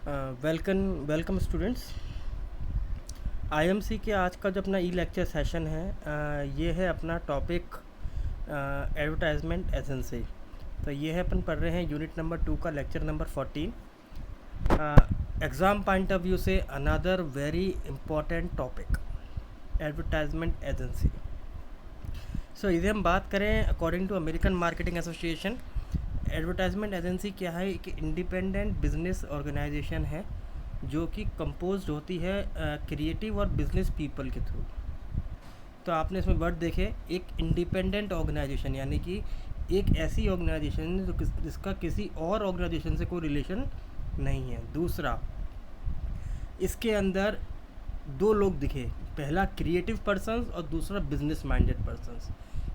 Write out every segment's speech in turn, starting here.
Welcome students. IMC के आज का जो अपना ई लेक्चर सेशन है, ये है अपना टॉपिक एडवर्टाइजमेंट एजेंसी। तो ये है अपन पढ़ रहे हैं यूनिट नंबर 2 का lecture number 14। Exam point of view से another very important topic advertisement agency. So इसे हम बात करें according to American marketing association, advertisement agency क्या है? एक इंडिपेंडेंट बिजनेस ऑर्गेनाइजेशन है जो कि कंपोज्ड होती है क्रिएटिव और बिजनेस पीपल के थ्रू। तो आपने इसमें वर्ड देखे, एक इंडिपेंडेंट ऑर्गेनाइजेशन, यानी कि एक ऐसी ऑर्गेनाइजेशन जो जिसका किसी और ऑर्गेनाइजेशन से कोई रिलेशन नहीं है। दूसरा, इसके अंदर दो लोग दिखे, पहला क्रिएटिव पर्सन्स और दूसरा business minded persons.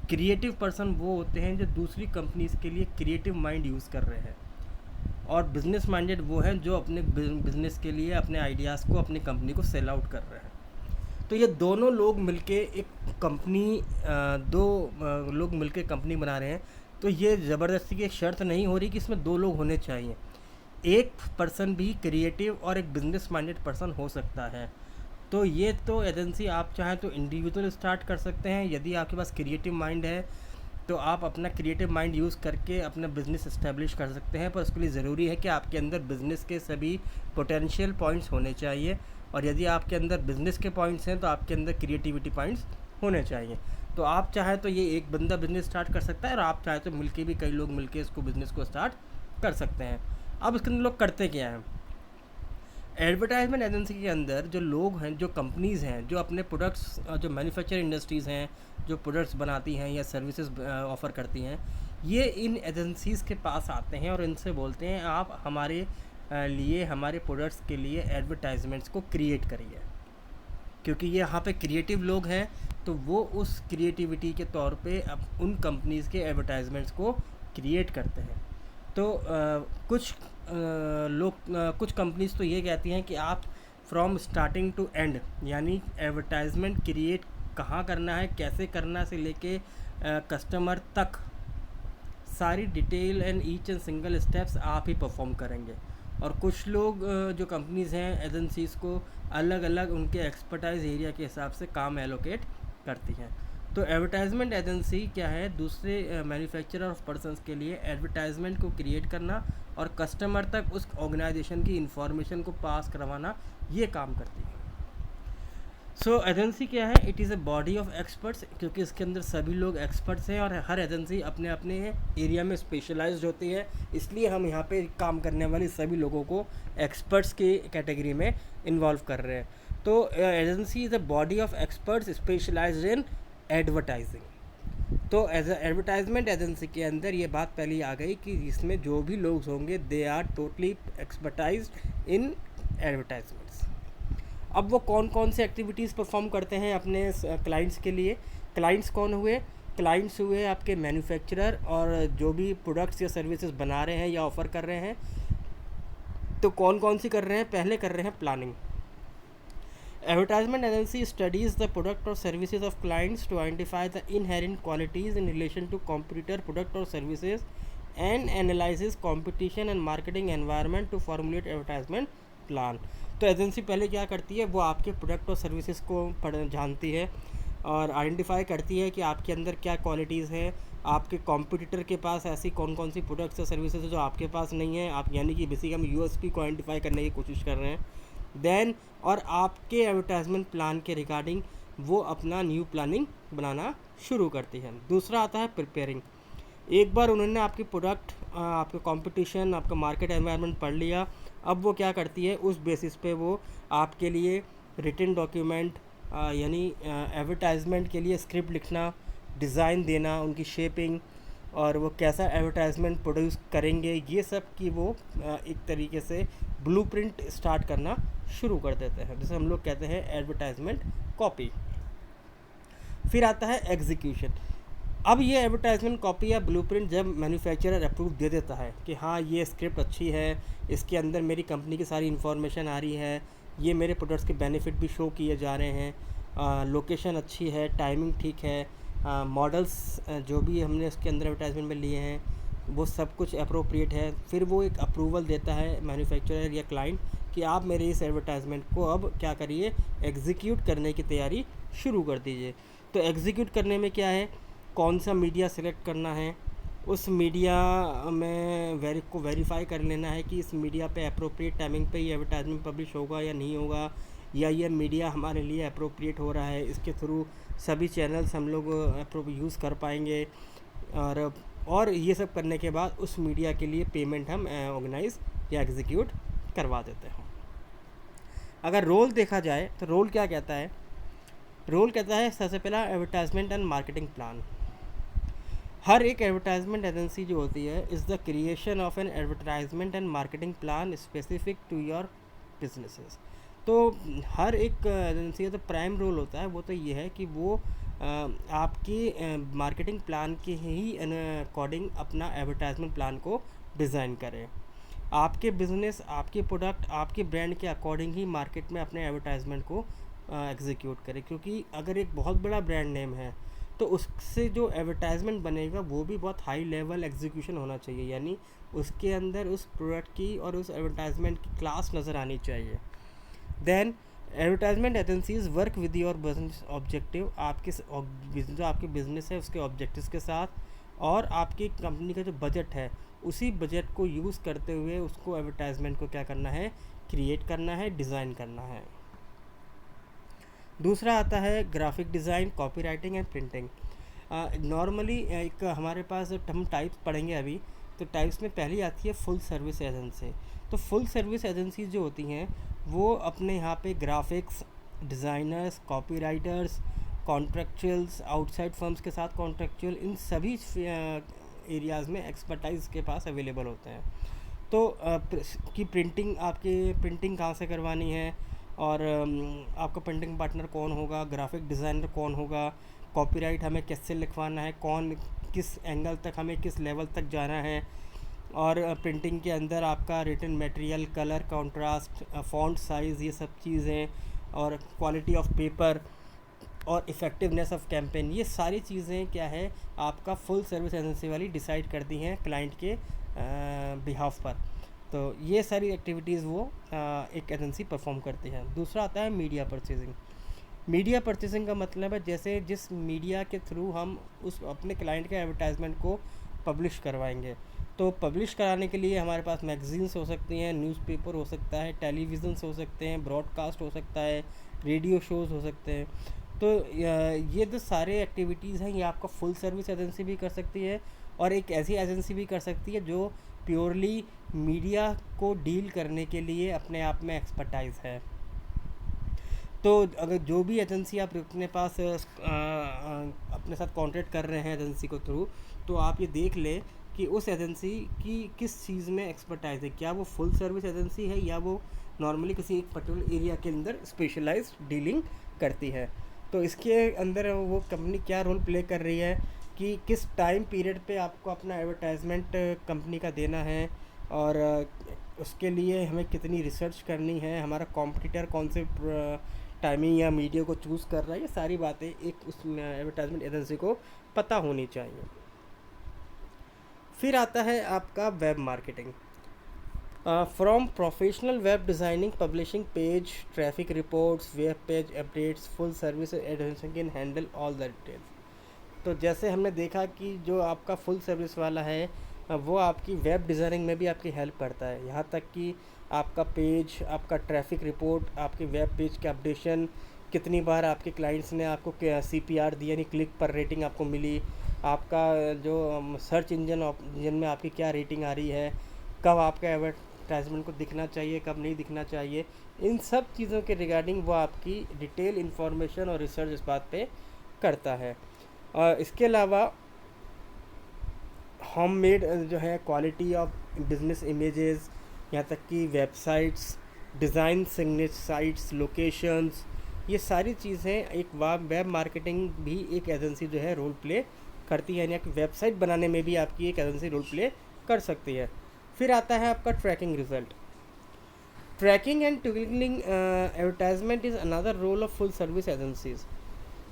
Creative person वो होते हैं जो दूसरी कंपनीज के लिए क्रिएटिव माइंड यूज़ कर रहे हैं, और बिजनेस माइंडेड वो हैं जो अपने बिजनेस के लिए अपने आइडियाज़ को, अपनी कंपनी को सेल आउट कर रहे हैं। तो ये दोनों लोग मिलके एक कंपनी, लोग मिलके कंपनी बना रहे हैं। तो ये ज़बरदस्ती की एक शर्त नहीं हो रही कि इसमें दो लोग होने चाहिए, एक पर्सन भी क्रिएटिव और एक बिजनेस माइंडेड पर्सन हो सकता है। तो ये तो एजेंसी आप चाहें तो इंडिविजुअल स्टार्ट कर सकते हैं। यदि आपके पास क्रिएटिव माइंड है तो आप अपना क्रिएटिव माइंड यूज़ करके अपना बिज़नेस इस्टेब्लिश कर सकते हैं, पर उसके लिए ज़रूरी है कि आपके अंदर बिज़नेस के सभी पोटेंशियल पॉइंट्स होने चाहिए। और यदि आपके अंदर बिज़नेस के पॉइंट्स हैं तो आपके अंदर क्रिएटिविटी पॉइंट्स होने चाहिए। तो आप चाहें तो ये एक बंदा बिज़नेस स्टार्ट कर सकता है, और आप चाहें तो मिलके भी कई लोग मिलके इसको बिज़नेस को स्टार्ट कर सकते हैं। अब इसके अंदर लोग करते क्या हैं? एडवर्टाइजमेंट एजेंसी के अंदर जो लोग हैं, जो कंपनीज़ हैं, जो अपने प्रोडक्ट्स, जो मैन्युफैक्चरिंग इंडस्ट्रीज़ हैं, जो प्रोडक्ट्स बनाती हैं या सर्विसेज ऑफ़र करती हैं, ये इन एजेंसीज़ के पास आते हैं और इनसे बोलते हैं आप हमारे लिए, हमारे प्रोडक्ट्स के लिए एडवर्टाइजमेंट्स को क्रिएट करिए। क्योंकि ये यहाँ पे क्रिएटिव लोग हैं तो वो उस क्रिएटिविटी के तौर पे अब उन कंपनीज़ के एडवर्टाइजमेंट्स को क्रिएट करते हैं। तो कुछ कंपनीज तो ये कहती हैं कि आप फ्रॉम स्टार्टिंग टू एंड, यानी एडवर्टाइजमेंट क्रिएट कहाँ करना है, कैसे करना से लेके कस्टमर तक सारी detail and each and single steps आप ही परफॉर्म करेंगे। और कुछ लोग जो कंपनीज़ हैं, एजेंसीज़ को अलग अलग उनके एक्सपर्टाइज एरिया के हिसाब से काम एलोकेट करती हैं। तो एडवर्टाइजमेंट एजेंसी क्या है? दूसरे मैन्युफैक्चरर ऑफ पर्सनस के लिए एडवर्टाइजमेंट को क्रिएट करना और कस्टमर तक उस ऑर्गेनाइजेशन की इंफॉर्मेशन को पास करवाना, ये काम करती है। सो एजेंसी क्या है? It is a body of experts, क्योंकि इसके अंदर सभी लोग एक्सपर्ट्स हैं और हर एजेंसी अपने अपने एरिया में स्पेशलाइज्ड होती है। इसलिए हम यहाँ पे काम करने वाले सभी लोगों को एक्सपर्ट्स की कैटेगरी में इन्वॉल्व कर रहे हैं। तो agency is a body of experts specialised in advertising. तो एज ए एडवर्टाइजमेंट एजेंसी के अंदर ये बात पहले आ गई कि इसमें जो भी लोग होंगे they are totally expertised in advertisements. अब वो कौन कौन से एक्टिविटीज़ परफॉर्म करते हैं अपने क्लाइंट्स के लिए? क्लाइंट्स कौन हुए? क्लाइंट्स हुए आपके मैन्युफैक्चरर और जो भी प्रोडक्ट्स या सर्विसेज बना रहे हैं या ऑफ़र कर रहे हैं। तो कौन कौन सी कर रहे हैं? पहले कर रहे हैं planning. Advertisement agency studies the product or services of clients to identify the inherent qualities in relation to competitor product or services and analyzes competition and marketing environment to formulate advertisement plan। तो agency पहले क्या करती है? वो आपके product और services को जानती है और आइडेंटिफाई करती है कि आपके अंदर क्या क्वालिटीज़ हैं, आपके कॉम्पिटिटर के पास ऐसी कौन कौन सी प्रोडक्ट्स और सर्विसेज है जो आपके पास नहीं है। आप यानी कि बेसिकली हम यूएसपी को आइडेंटिफाई करने की कोशिश कर रहे हैं। देन और आपके एडवर्टाइजमेंट प्लान के रिगार्डिंग वो अपना न्यू प्लानिंग बनाना शुरू करती है। दूसरा आता है प्रिपेयरिंग। एक बार उन्होंने आपकी प्रोडक्ट, आपके कंपटीशन, आपका मार्केट एनवायरनमेंट पढ़ लिया, अब वो क्या करती है? उस बेसिस पे वो आपके लिए रिटन डॉक्यूमेंट, यानी एडवर्टाइजमेंट के लिए स्क्रिप्ट लिखना, डिज़ाइन देना, उनकी शेपिंग और वो कैसा एडवर्टाइजमेंट प्रोड्यूस करेंगे, ये सब की वो एक तरीके से ब्लूप्रिंट स्टार्ट करना शुरू कर देते हैं, जिसे हम लोग कहते हैं एडवर्टाइजमेंट कॉपी। फिर आता है एग्जीक्यूशन। अब ये एडवर्टाइजमेंट कॉपी या ब्लूप्रिंट जब मैन्युफैक्चरर अप्रूव दे देता है कि हाँ ये स्क्रिप्ट अच्छी है, इसके अंदर मेरी कंपनी की सारी इन्फॉर्मेशन आ रही है, ये मेरे प्रोडक्ट्स के बेनिफिट भी शो किए जा रहे हैं, लोकेशन अच्छी है, टाइमिंग ठीक है, मॉडल्स जो भी हमने उसके अंदर एडवर्टाइजमेंट में लिए हैं वो सब कुछ अप्रोप्रिएट है, फिर वो एक अप्रूवल देता है मैन्युफैक्चरर या क्लाइंट कि आप मेरे इस एडवर्टाइजमेंट को अब क्या करिए, एग्जीक्यूट करने की तैयारी शुरू कर दीजिए। तो एग्जीक्यूट करने में क्या है, कौन सा मीडिया सेलेक्ट करना है, उस मीडिया में वेरीफाई कर लेना है कि इस मीडिया पे अप्रोप्रिएट टाइमिंग पे ये एडवर्टाइजमेंट पब्लिश होगा या नहीं होगा, या ये मीडिया हमारे लिए अप्रोप्रिएट हो रहा है, इसके थ्रू सभी चैनल्स हम लोग यूज़ कर पाएंगे। और ये सब करने के बाद उस मीडिया के लिए पेमेंट हम ऑर्गेनाइज या एग्जीक्यूट करवा देते हैं। अगर रोल देखा जाए तो रोल क्या कहता है, रोल कहता है सबसे पहला एडवर्टाइजमेंट एंड मार्केटिंग प्लान। हर एक एडवर्टाइजमेंट एजेंसी जो होती है is the creation of an advertisement and marketing plan specific to your businesses. तो हर एक एजेंसी का तो प्राइम रोल होता है वो तो ये है कि वो आपकी मार्केटिंग प्लान के ही अकॉर्डिंग अपना एडवर्टाइजमेंट प्लान को डिज़ाइन करें। आपके बिज़नेस, आपके प्रोडक्ट, आपके ब्रांड के अकॉर्डिंग ही मार्केट में अपने एडवर्टाइजमेंट को एग्जीक्यूट करें। क्योंकि अगर एक बहुत बड़ा ब्रांड नेम है तो उससे जो एडवर्टाइजमेंट बनेगा वो भी बहुत हाई लेवल एग्जीक्यूशन होना चाहिए, यानी उसके अंदर उस प्रोडक्ट की और उस एडवर्टाइजमेंट की क्लास नज़र आनी चाहिए। Then advertisement agencies work with your business objective, जो आपके बिजनेस है उसके ऑब्जेक्टिव्स के साथ, और आपकी कंपनी का जो बजट है उसी बजट को यूज़ करते हुए उसको एडवर्टाइजमेंट को क्या करना है, क्रिएट करना है, डिज़ाइन करना है। दूसरा आता है graphic design, copy writing and printing. Normally एक हमारे पास हम टाइप्स पढ़ेंगे अभी, तो टाइप्स में पहली आती है फुल सर्विस एजेंसी। तो फुल सर्विस एजेंसी जो होती हैं वो अपने यहाँ पे graphics designers, copy writers, contractuals, outside firms के साथ कॉन्ट्रेक्चुअल, इन सभी एरियाज़ में एक्सपर्टाइज के पास अवेलेबल होते हैं। तो कि प्रिंटिंग, आपके प्रिंटिंग कहाँ से करवानी है, और आपका प्रिंटिंग पार्टनर कौन होगा, ग्राफिक डिज़ाइनर कौन होगा, कॉपीराइट हमें कैसे लिखवाना है, कौन किस एंगल तक, हमें किस लेवल तक जाना है, और प्रिंटिंग के अंदर आपका written material, colour, contrast, font size, ये सब चीज़ें, और क्वालिटी ऑफ पेपर और इफ़ेक्टिवनेस ऑफ कैंपेन, ये सारी चीज़ें क्या है आपका फुल सर्विस एजेंसी वाली डिसाइड करती हैं क्लाइंट के बिहाफ पर। तो ये सारी एक्टिविटीज़ वो एक एजेंसी परफॉर्म करती है। दूसरा आता है मीडिया परचेजिंग। मीडिया परचेजिंग का मतलब है जैसे जिस मीडिया के थ्रू हम उस अपने क्लाइंट के एडवर्टाइजमेंट को पब्लिश करवाएंगे। तो पब्लिश कराने के लिए हमारे पास मैगजीन्स हो सकती हैं, न्यूज़पेपर हो सकता है, टेलीविज़न्स हो सकते हैं, ब्रॉडकास्ट हो सकता है, रेडियो शोज़ हो सकते हैं। तो ये जो सारे एक्टिविटीज़ हैं ये आपका फुल सर्विस एजेंसी भी कर सकती है, और एक ऐसी एजेंसी भी कर सकती है जो प्योरली मीडिया को डील करने के लिए अपने आप में एक्सपर्टाइज है। तो अगर जो भी एजेंसी आप अपने पास अपने साथ कॉन्ट्रैक्ट कर रहे हैं एजेंसी को थ्रू, तो आप ये देख लें कि उस एजेंसी की किस चीज़ में एक्सपर्टाइज है, क्या वो फुल सर्विस एजेंसी है या वो नॉर्मली किसी एक पर्टिकुलर एरिया के अंदर स्पेशलाइज्ड डीलिंग करती है। तो इसके अंदर वो कंपनी क्या रोल प्ले कर रही है कि किस टाइम पीरियड पे आपको अपना एडवर्टाइजमेंट कंपनी का देना है, और उसके लिए हमें कितनी रिसर्च करनी है, हमारा कॉम्पिटिटर कौन से टाइमिंग या मीडिया को चूज़ कर रहा है, ये सारी बातें एक उस एडवर्टाइजमेंट एजेंसी को पता होनी चाहिए। फिर आता है आपका web marketing. From professional web designing, publishing page, traffic reports, web page updates, full service agency can handle all the details. तो जैसे हमने देखा कि जो आपका फुल सर्विस वाला है वो आपकी वेब डिज़ाइनिंग में भी आपकी हेल्प करता है, यहाँ तक कि आपका पेज, आपका ट्रैफिक रिपोर्ट, आपके वेब पेज के अपडेशन, कितनी बार आपके क्लाइंट्स ने आपको CPR दी यानी क्लिक पर रेटिंग आपको मिली, आपका जो सर्च इंजन में आपकी क्या रेटिंग आ रही है, कब आपका एडवर्टाइजमेंट को दिखना चाहिए, कब नहीं दिखना चाहिए, इन सब चीज़ों के रिगार्डिंग वो आपकी डिटेल इन्फॉर्मेशन और रिसर्च इस बात पे करता है। और इसके अलावा होममेड जो है क्वालिटी ऑफ बिजनेस इमेजेस, यहाँ तक कि websites, design signature sites, locations, ये सारी चीज़ें एक वेब मार्केटिंग भी एक एजेंसी जो है रोल प्ले करती है, यानी कि वेबसाइट बनाने में भी आपकी एक एजेंसी रोल प्ले कर सकती है। फिर आता है आपका tracking result. Tracking and tuning advertisement is another role of full service agencies.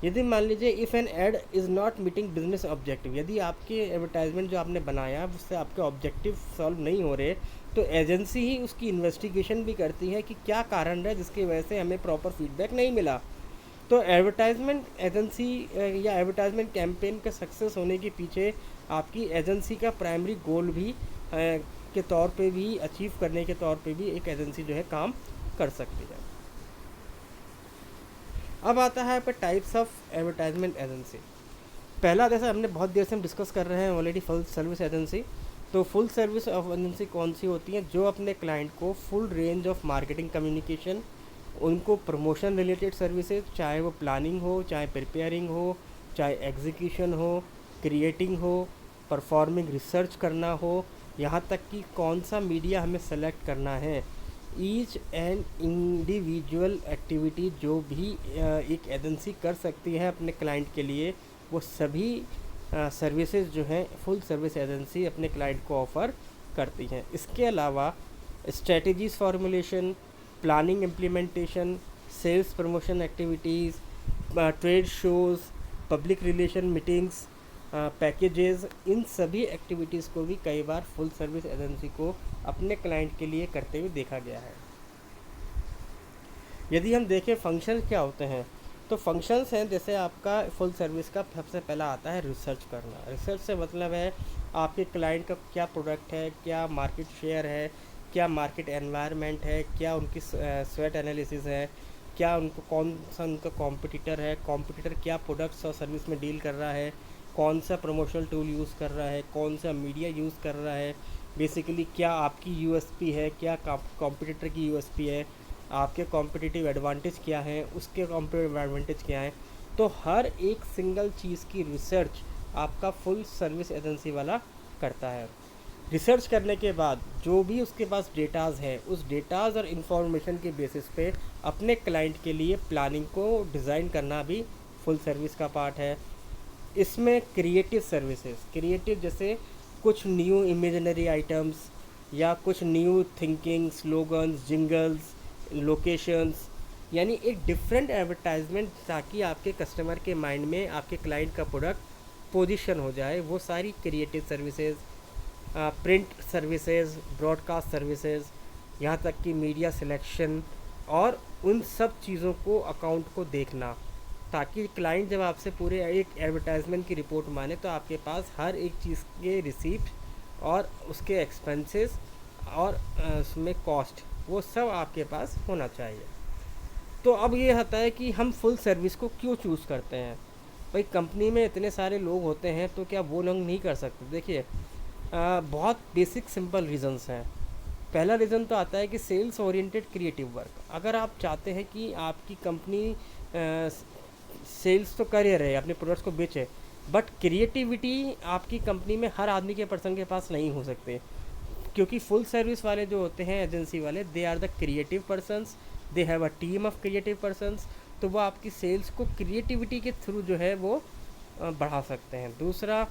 यदि मान लीजिए if an ad is not meeting business objective, यदि आपके एडवर्टाइजमेंट जो आपने बनाया उससे आपके ऑब्जेक्टिव सॉल्व नहीं हो रहे, तो एजेंसी ही उसकी इन्वेस्टिगेशन भी करती है कि क्या कारण है जिसकी वजह से हमें प्रॉपर फीडबैक नहीं मिला। तो एडवर्टाइजमेंट एजेंसी या एडवर्टाइजमेंट कैंपेन का सक्सेस होने के पीछे आपकी एजेंसी का प्राइमरी गोल भी के तौर पे भी अचीव करने के तौर पे भी एक एजेंसी जो है काम कर सकती है। अब आता है पर टाइप्स ऑफ एडवर्टाइजमेंट एजेंसी। पहला, जैसे हमने बहुत देर से हम डिस्कस कर रहे हैं ऑलरेडी, फुल सर्विस एजेंसी। तो फुल सर्विस ऑफ एजेंसी कौन सी होती है? जो अपने क्लाइंट को full range of marketing communication, उनको प्रमोशन रिलेटेड सर्विसेज, चाहे वो प्लानिंग हो, चाहे प्रिपेयरिंग हो, चाहे एग्जीक्यूशन हो, क्रिएटिंग हो, परफॉर्मिंग रिसर्च करना हो, यहाँ तक कि कौन सा मीडिया हमें सेलेक्ट करना है, ईच एंड इंडिविजुअल एक्टिविटी जो भी एक एजेंसी कर सकती है अपने क्लाइंट के लिए, वो सभी सर्विसेज जो हैं फुल सर्विस एजेंसी अपने क्लाइंट को ऑफ़र करती हैं। इसके अलावा strategies formulation, planning implementation, sales promotion activities, trade shows, public relation meetings, packages, इन सभी एक्टिविटीज़ को भी कई बार फुल सर्विस एजेंसी को अपने क्लाइंट के लिए करते हुए देखा गया है। यदि हम देखें फंक्शन क्या होते हैं, तो फंक्शंस हैं, जैसे आपका फुल सर्विस का सबसे पहला आता है रिसर्च करना। रिसर्च से मतलब है आपके क्लाइंट का क्या प्रोडक्ट है, क्या मार्केट शेयर है, क्या मार्केट एनवायरनमेंट है, क्या उनकी स्वेट एनालिसिस है, क्या उनको कौन सा उनका कॉम्पिटिटर है, कॉम्पिटिटर क्या प्रोडक्ट्स और सर्विस में डील कर रहा है, कौन सा प्रमोशनल टूल यूज़ कर रहा है, कौन सा मीडिया यूज़ कर रहा है, बेसिकली क्या आपकी यूएसपी है, क्या कॉम्पिटिटर की यूएसपी है, आपके कॉम्पिटिटिव एडवांटेज क्या है, उसके कॉम्पिटिटिव एडवांटेज क्या है। तो हर एक सिंगल चीज़ की रिसर्च आपका फुल सर्विस एजेंसी वाला करता है। रिसर्च करने के बाद जो भी उसके पास डेटाज है, उस डेटाज और इन्फॉर्मेशन के बेसिस पे अपने क्लाइंट के लिए प्लानिंग को डिज़ाइन करना भी फुल सर्विस का पार्ट है। इसमें क्रिएटिव सर्विसेज, क्रिएटिव जैसे कुछ न्यू इमेजिनरी आइटम्स या कुछ new thinking, slogans, jingles, locations, यानी एक डिफरेंट एडवर्टाइजमेंट, ताकि आपके कस्टमर के माइंड में आपके क्लाइंट का प्रोडक्ट पोजीशन हो जाए, वो सारी creative services, print services, broadcast services, यहाँ तक कि मीडिया सिलेक्शन, और उन सब चीज़ों को अकाउंट को देखना, ताकि क्लाइंट जब आपसे पूरे एक एडवर्टाइजमेंट की रिपोर्ट माने तो आपके पास हर एक चीज़ के रिसीप्ट और उसके एक्सपेंसेस और उसमें कॉस्ट, वो सब आपके पास होना चाहिए। तो अब ये होता है कि हम फुल सर्विस को क्यों चूज़ करते हैं? भाई कंपनी में इतने सारे लोग होते हैं, तो क्या वो लोग नहीं कर सकते? देखिए बहुत बेसिक सिंपल रीज़न्स हैं। पहला रीज़न तो आता है कि सेल्स ओरिएंटेड क्रिएटिव वर्क। अगर आप चाहते हैं कि आपकी कंपनी सेल्स तो कर रहे, अपने प्रोडक्ट्स को बेचे, बट क्रिएटिविटी आपकी कंपनी में हर आदमी के पर्सन के पास नहीं हो सकते, क्योंकि फुल सर्विस वाले जो होते हैं एजेंसी वाले, they are the creative persons, they have a team of creative persons. तो वो आपकी सेल्स को क्रिएटिविटी के थ्रू जो है वो बढ़ा सकते हैं। दूसरा,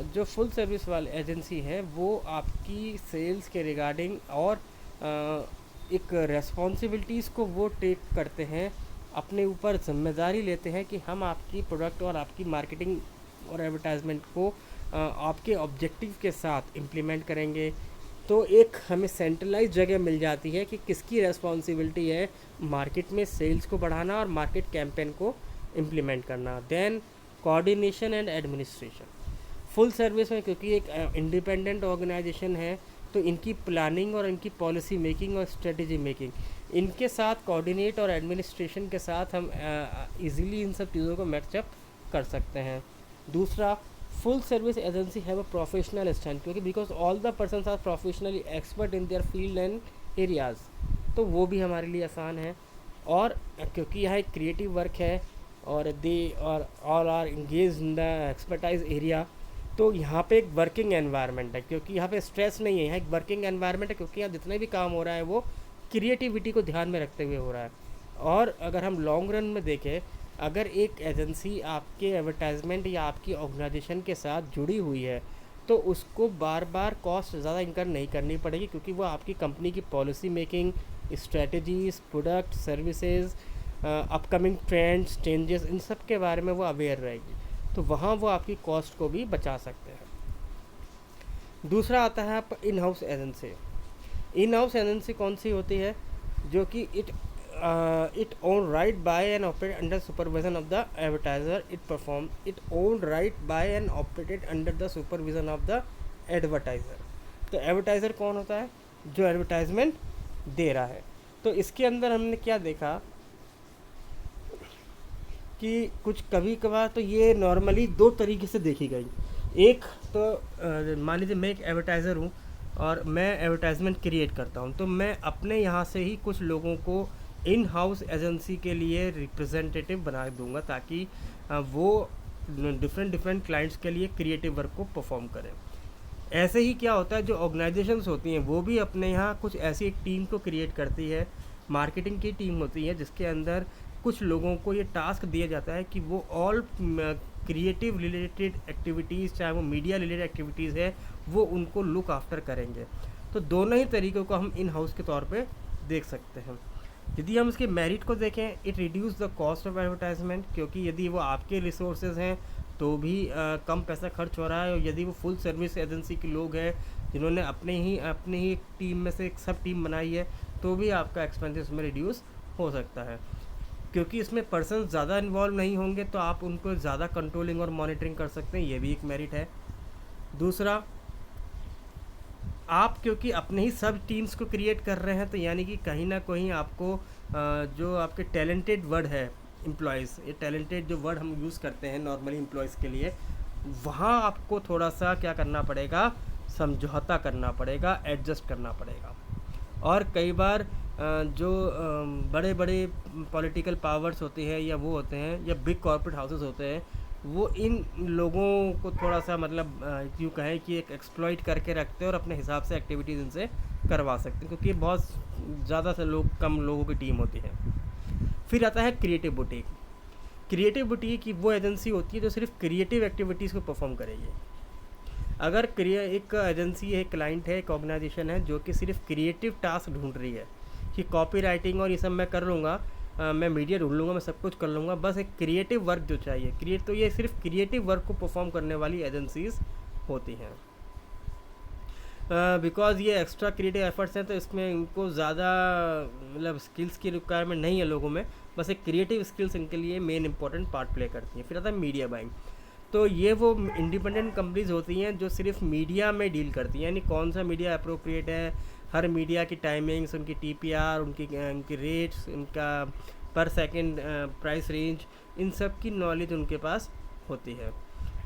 जो फुल सर्विस वाली एजेंसी है वो आपकी सेल्स के रिगार्डिंग और एक रेस्पॉन्सिबिलिटीज़ को वो टेक करते हैं, अपने ऊपर जिम्मेदारी लेते हैं कि हम आपकी प्रोडक्ट और आपकी मार्केटिंग और एडवर्टाइजमेंट को आपके ऑब्जेक्टिव के साथ इम्प्लीमेंट करेंगे। तो एक हमें सेंट्रलाइज जगह मिल जाती है कि किसकी रेस्पॉन्सिबिलिटी है मार्केट में सेल्स को बढ़ाना और मार्केट कैंपेन को इम्प्लीमेंट करना। Then coordination and administration. Full service में क्योंकि एक इंडिपेंडेंट ऑर्गेनाइजेशन है, तो इनकी प्लानिंग और इनकी पॉलिसी मेकिंग और स्ट्रेटजी मेकिंग, इनके साथ कोऑर्डिनेट और एडमिनिस्ट्रेशन के साथ हम इजीली इन सब चीज़ों को मैचअप कर सकते हैं। दूसरा, full service agency have a professional stand, क्योंकि because all the persons are professionally expert in their field and areas, तो वो भी हमारे लिए आसान है। और क्योंकि यहाँ एक क्रिएटिव वर्क है और दे और all are engage in the expertise area, तो यहाँ पे एक वर्किंग एनवायरनमेंट है, क्योंकि यहाँ पे स्ट्रेस नहीं है, यहाँ एक वर्किंग एनवायरनमेंट है, क्योंकि यहाँ जितने भी काम हो रहा है वो क्रिएटिविटी को ध्यान में रखते हुए हो रहा है। और अगर हम लॉन्ग रन में देखें, अगर एक एजेंसी आपके एडवर्टाइजमेंट या आपकी ऑर्गेनाइजेशन के साथ जुड़ी हुई है, तो उसको बार बार कॉस्ट ज़्यादा इंकर नहीं करनी पड़ेगी, क्योंकि वो आपकी कंपनी की policy making, strategies, product, services, upcoming trends, changes, इन सब के बारे में वो अवेयर रहेगी, तो वहाँ वो आपकी कॉस्ट को भी बचा सकते हैं। दूसरा आता है आप in house agency. In house agency कौन सी होती है? जो कि it own right by and operate under supervision of the advertiser. It own right by and operated under the supervision of the advertiser. तो एडवर्टाइज़र कौन होता है? जो एडवर्टाइजमेंट दे रहा है। तो इसके अंदर हमने क्या देखा कि कुछ कभी कभार तो ये नॉर्मली दो तरीके से देखी गई। एक तो मान लीजिए मैं एक एडवर्टाइज़र हूँ और मैं एडवर्टाइजमेंट क्रिएट करता हूँ, तो मैं अपने यहाँ से ही कुछ लोगों को इन हाउस एजेंसी के लिए रिप्रेजेंटेटिव बना दूंगा, ताकि वो डिफरेंट क्लाइंट्स के लिए क्रिएटिव वर्क को परफॉर्म करें। ऐसे ही क्या होता है, जो ऑर्गेनाइजेशंस होती हैं वो भी अपने यहाँ कुछ ऐसी एक टीम को क्रिएट करती है, मार्केटिंग की टीम होती है, जिसके अंदर कुछ लोगों को ये टास्क दिया जाता है कि वो ऑल क्रिएटिव रिलेटेड एक्टिविटीज़, चाहे वो मीडिया रिलेटेड एक्टिविटीज़ है, वो उनको लुक आफ्टर करेंगे। तो दोनों ही तरीक़ों को हम इन हाउस के तौर पे देख सकते हैं। यदि हम इसके मेरिट को देखें, it reduce the cost of advertisement, क्योंकि यदि वो आपके रिसोर्सेज हैं तो भी कम पैसा खर्च हो रहा है, और यदि वो फुल सर्विस एजेंसी के लोग हैं जिन्होंने अपनी ही एक टीम में से एक सब टीम बनाई है, तो भी आपका एक्सपेंसेस में रिड्यूस हो सकता है, क्योंकि इसमें पर्सन ज़्यादा इन्वॉल्व नहीं होंगे, तो आप उनको ज़्यादा कंट्रोलिंग और मॉनिटरिंग कर सकते हैं, ये भी एक मेरिट है। दूसरा, आप क्योंकि अपने ही सब टीम्स को क्रिएट कर रहे हैं, तो यानी कि कहीं ना कहीं आपको जो आपके टैलेंटेड वर्ड है एम्प्लॉयज़, ये टैलेंटेड जो वर्ड हम यूज़ करते हैं नॉर्मली एम्प्लॉयज़ के लिए, वहाँ आपको थोड़ा सा क्या करना पड़ेगा, समझौता करना पड़ेगा, एडजस्ट करना पड़ेगा। और कई बार जो बड़े बड़े पॉलिटिकल पावर्स होती है, या वो होते हैं, या बिग कॉर्पोरेट हाउसेस होते हैं, वो इन लोगों को थोड़ा सा मतलब यूँ कहें कि एक एक्सप्लॉइट करके रखते हैं और अपने हिसाब से एक्टिविटीज़ इनसे करवा सकते हैं, क्योंकि बहुत ज़्यादा से कम लोगों की टीम होती है। फिर आता है क्रिएटिव बुटीक। क्रिएटिव बुटीक की वो एजेंसी होती है जो सिर्फ क्रिएटिव एक्टिविटीज़ को परफॉर्म करेगी। अगर एक एजेंसी है, एक क्लाइंट है, एक ऑर्गेनाइजेशन है जो कि सिर्फ क्रिएटिव टास्क ढूंढ रही है कि कॉपी राइटिंग और ये सब मैं कर लूँगा, मैं मीडिया ढूंढ लूँगा, मैं सब कुछ कर लूँगा, बस एक क्रिएटिव वर्क जो चाहिए, तो ये सिर्फ क्रिएटिव वर्क को परफॉर्म करने वाली एजेंसीज़ होती हैं। बिकॉज़ ये एक्स्ट्रा क्रिएटिव एफर्ट्स हैं, तो इसमें इनको ज़्यादा मतलब स्किल्स की रिक्वायरमेंट नहीं है लोगों में, बस एक क्रिएटिव स्किल्स इनके लिए मेन इंपॉर्टेंट पार्ट प्ले करती हैं। फिर आता है मीडिया बाइंग। तो ये वो इंडिपेंडेंट कंपनीज होती हैं जो सिर्फ मीडिया में डील करती हैं, यानी कौन सा मीडिया अप्रोप्रिएट है, हर मीडिया की टाइमिंग्स, उनकी TPR, उनकी रेट्स, उनका पर सेकंड प्राइस रेंज, इन सब की नॉलेज उनके पास होती है।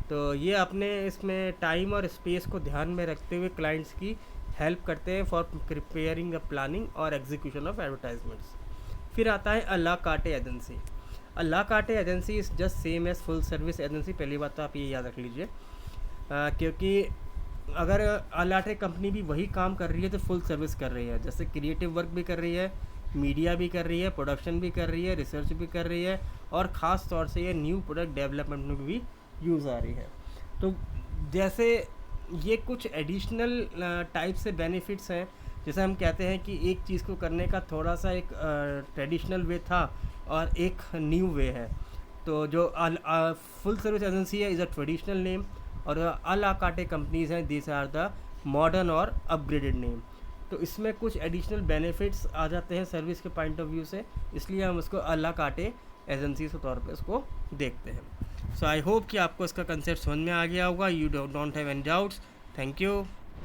तो ये अपने इसमें टाइम और स्पेस को ध्यान में रखते हुए क्लाइंट्स की हेल्प करते हैं फॉर प्रिपेयरिंग द प्लानिंग और एग्जीक्यूशन ऑफ एडवर्टाइजमेंट्स। फिर आता है अ la carte agency. A la carte agency is just same as full service agency. पहली बात तो आप ये याद रख लीजिए, क्योंकि अगर अ ला कार्टे कंपनी भी वही काम कर रही है तो फुल सर्विस कर रही है, जैसे क्रिएटिव वर्क भी कर रही है, मीडिया भी कर रही है, प्रोडक्शन भी कर रही है, रिसर्च भी कर रही है, और ख़ास तौर से ये न्यू प्रोडक्ट डेवलपमेंट में भी यूज़ आ रही है। तो जैसे ये कुछ एडिशनल टाइप से बेनिफिट्स हैं, जैसे हम कहते हैं कि एक चीज़ को करने का थोड़ा सा एक ट्रेडिशनल वे था और एक न्यू वे है। तो जो फुल सर्विस एजेंसी है इज़ अ ट्रेडिशनल नेम, और अ ला कार्टे कंपनीज़ हैं, दिस आर द मॉडर्न और अपग्रेडेड नेम। तो इसमें कुछ एडिशनल बेनिफिट्स आ जाते हैं सर्विस के पॉइंट ऑफ व्यू से, इसलिए हम उसको अ ला कार्टे एजेंसी के तौर पे इसको देखते हैं। सो आई होप कि आपको इसका कंसेप्ट समझ में आ गया होगा। You don't have any doubts. Thank you.